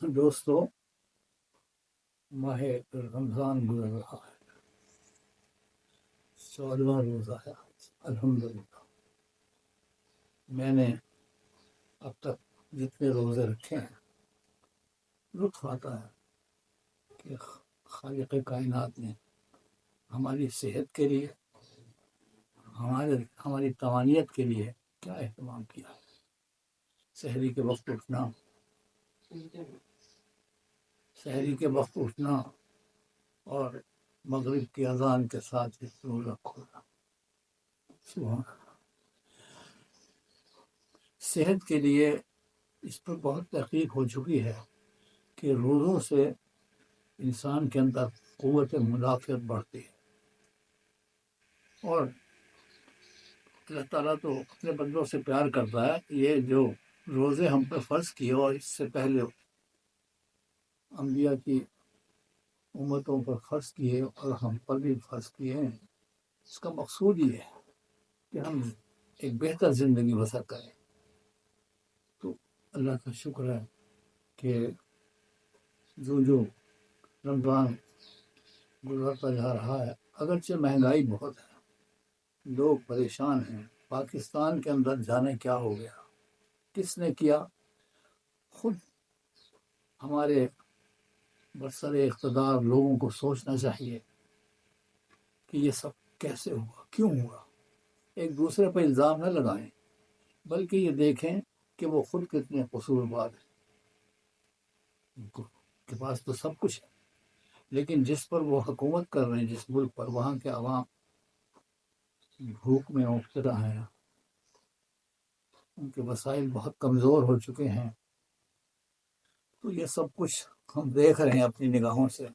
دوستو، ماہ رمضان گزر رہا ہے، 14واں روزہ ہے آج الحمدللہ۔ میں نے اب تک جتنے روزے رکھے ہیں، لطف آتا ہے کہ خالق کائنات نے ہماری صحت کے لیے، ہماری توانیت کے لیے کیا اہتمام کیا ہے۔ سحری کے وقت اٹھنا اور مغرب کی اذان کے ساتھ روزہ کھولنا، سبحان اللہ۔ صحت کے لیے اس پر بہت تحقیق ہو چکی ہے کہ روزوں سے انسان کے اندر قوت مدافعت بڑھتی ہے، اور اللہ تعالیٰ تو اپنے بندوں سے پیار کرتا ہے۔ یہ جو روزے ہم پر فرض کیے اور اس سے پہلے انبیاء کی امتوں پر فرض کیے اور ہم پر بھی فرض کیے ہیں، اس کا مقصود یہ ہے کہ ہم ایک بہتر زندگی بسر کریں۔ تو اللہ کا شکر ہے کہ جو رمضان گزرتا جا رہا ہے، اگرچہ مہنگائی بہت ہے، لوگ پریشان ہیں۔ پاکستان کے اندر جانے کیا ہو گیا، کس نے کیا؟ خود ہمارے برسر اقتدار لوگوں کو سوچنا چاہیے کہ یہ سب کیسے ہوا، کیوں ہوا۔ ایک دوسرے پر الزام نہ لگائیں، بلکہ یہ دیکھیں کہ وہ خود کتنے قصوروار ہیں۔ ان کے پاس تو سب کچھ ہے، لیکن جس پر وہ حکومت کر رہے ہیں، جس ملک پر، وہاں کے عوام بھوک میں مبتلا ہیں، ان کے وسائل بہت کمزور ہو چکے ہیں۔ تو یہ سب کچھ ہم دیکھ رہے ہیں اپنی نگاہوں سے،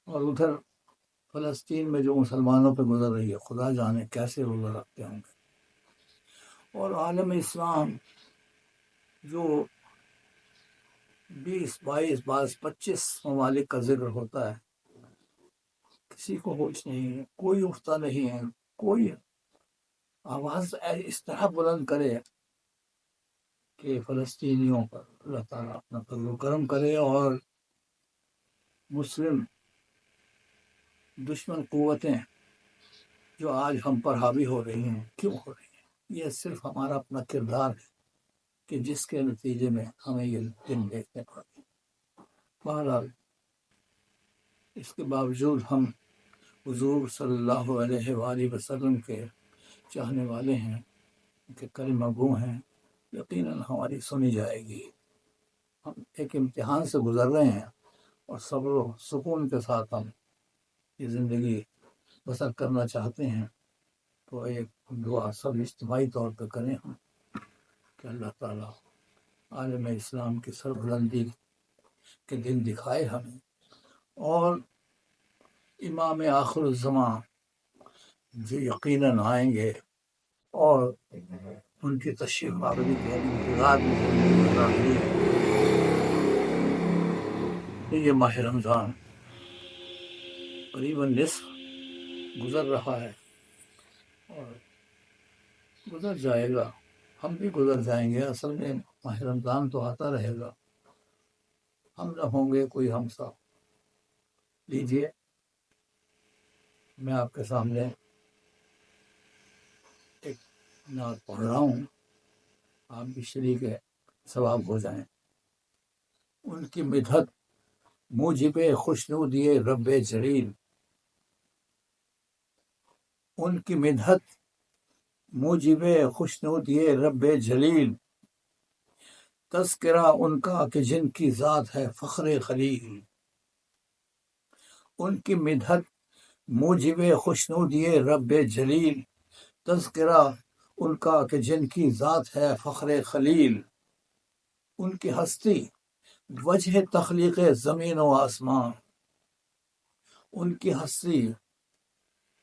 اور ادھر فلسطین میں جو مسلمانوں پہ گزر رہی ہے، خدا جانے کیسے روزہ رکھتے ہوں گے۔ اور عالم اسلام جو 20 22 بعض 25 ممالک کا ذکر ہوتا ہے، کسی کو ہوش نہیں ہے، کوئی اٹھتا نہیں ہے، کوئی آواز اس طرح بلند کرے کہ فلسطینیوں پر اللہ تعالیٰ اپنا فضل و کرم کرے، اور مسلم دشمن قوتیں جو آج ہم پر حاوی ہو رہی ہیں، کیوں ہو رہی ہیں؟ یہ صرف ہمارا اپنا کردار ہے کہ جس کے نتیجے میں ہمیں یہ دن دیکھنے پڑتے ہیں۔ بہرحال اس کے باوجود ہم حضور صلی اللہ علیہ وآلہ وسلم کے چاہنے والے ہیں، ان کے کلمہ گو ہیں، یقیناً ہماری سنی جائے گی۔ ہم ایک امتحان سے گزر رہے ہیں، اور صبر و سکون کے ساتھ ہم یہ زندگی بسر کرنا چاہتے ہیں۔ تو ایک دعا سب اجتماعی طور پہ کریں ہم کہ اللہ تعالیٰ عالم اسلام کی سربلندی کے دن دکھائے ہمیں، اور امام آخر الزمان جو یقیناً آئیں گے، اور ان کی تشریف آوری کے انتظار میں زندگی گزارنی ہے۔ یہ ماہ رمضان قریباً نصف گزر رہا ہے، اور گزر جائے گا، ہم بھی گزر جائیں گے۔ اصل میں ماہ رمضان تو آتا رہے گا، ہم نہ ہوں گے کوئی ہم سا۔ لیجئے میں آپ کے سامنے ایک نعت پڑھ رہا ہوں، آپ بھی شریک ثواب ہو جائیں۔ ان کی مدحت موجب خوشنودی رب جلیل، ان کی مدحت موجب خوشنودی رب جلیل، تذکرہ ان کا کہ جن کی ذات ہے فخر خلیل۔ ان کی مدحت موجب خوشنودی رب جلیل، تذکرہ ان کا کہ جن کی ذات ہے فخر خلیل۔ ان کی ہستی وجہ تخلیق زمین و آسمان، ان کی ہستی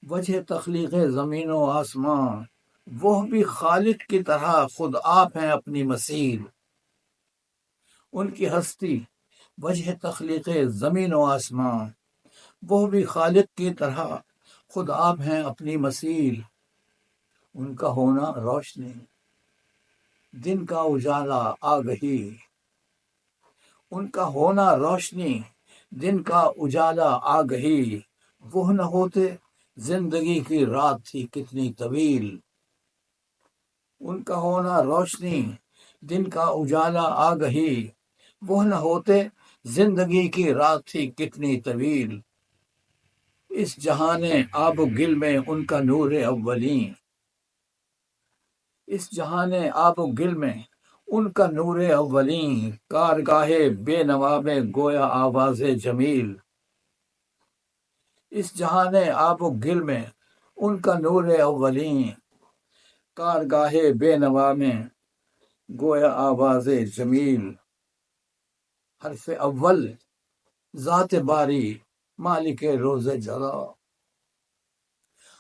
وجہ تخلیق زمین و آسمان، وہ بھی خالق کی طرح خود آپ ہیں اپنی مثیل۔ ان کی ہستی وجہ تخلیق زمین و آسمان، وہ بھی خالق کی طرح خود آپ ہیں اپنی مثیل۔ ان کا ہونا روشنی، دن کا اجالا آگہی، ان کا ہونا روشنی دن کا اجالا آگہی، وہ نہ ہوتے زندگی کی رات تھی کتنی طویل۔ ان کا ہونا روشنی دن کا اجالا آگہی، وہ نہ ہوتے زندگی کی رات تھی کتنی طویل۔ اس جہان آب و گل میں ان کا نور اولیں، اس جہان آب و گل میں ان کا نور اولیں، کارگاہ بے نوا میں گویا آواز جمیل۔ اس جہان آب و گل میں ان کا نور اولیں، کارگاہ بے نوا میں گویا آواز جمیل۔ حرف اول ذات باری مالک روز جزا،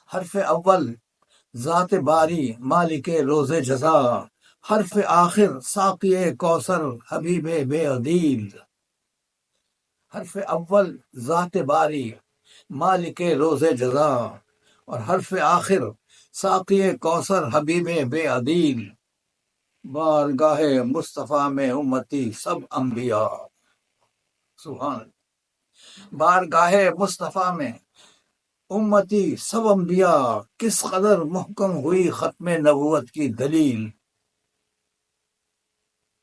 حرف اول ذات باری مالک روز جزا، حرف آخر ساقی کوثر حبیب بے عدیل۔ حرف اول ذات باری مالک روز جزا، اور حرف آخر ساقی کوثر حبیب بے عدیل۔ بارگاہ مصطفیٰ میں امتی سب انبیاء، سبحان اللہ، بارگاہ مصطفیٰ میں امتی سب انبیاء، کس قدر محکم ہوئی ختم نبوت کی دلیل۔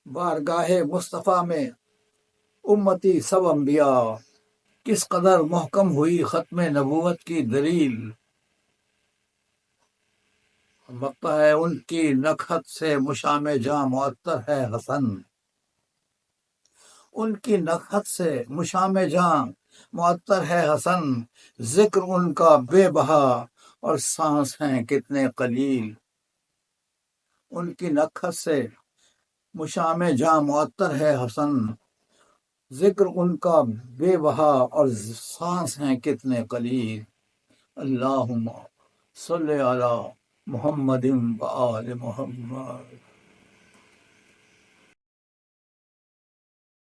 بارگاہ مصطفیٰ میں امتی سب انبیاء، کس قدر محکم ہوئی ختم نبوت کی دلیل۔ مقطع ہے ان کی نکہت سے مشام جاں معطر ہے حسن، ان کی نکہت سے مشام جاں معطر ہے حسن، ذکر ان کا بے بہا اور سانس ہیں کتنے قلیل۔ ان کی نکہت سے مشام جاں معطر ہے حسن، ذکر ان کا بے بہا اور سانس ہیں کتنے قلیل۔ اللہم صلی علی محمد و آل محمد۔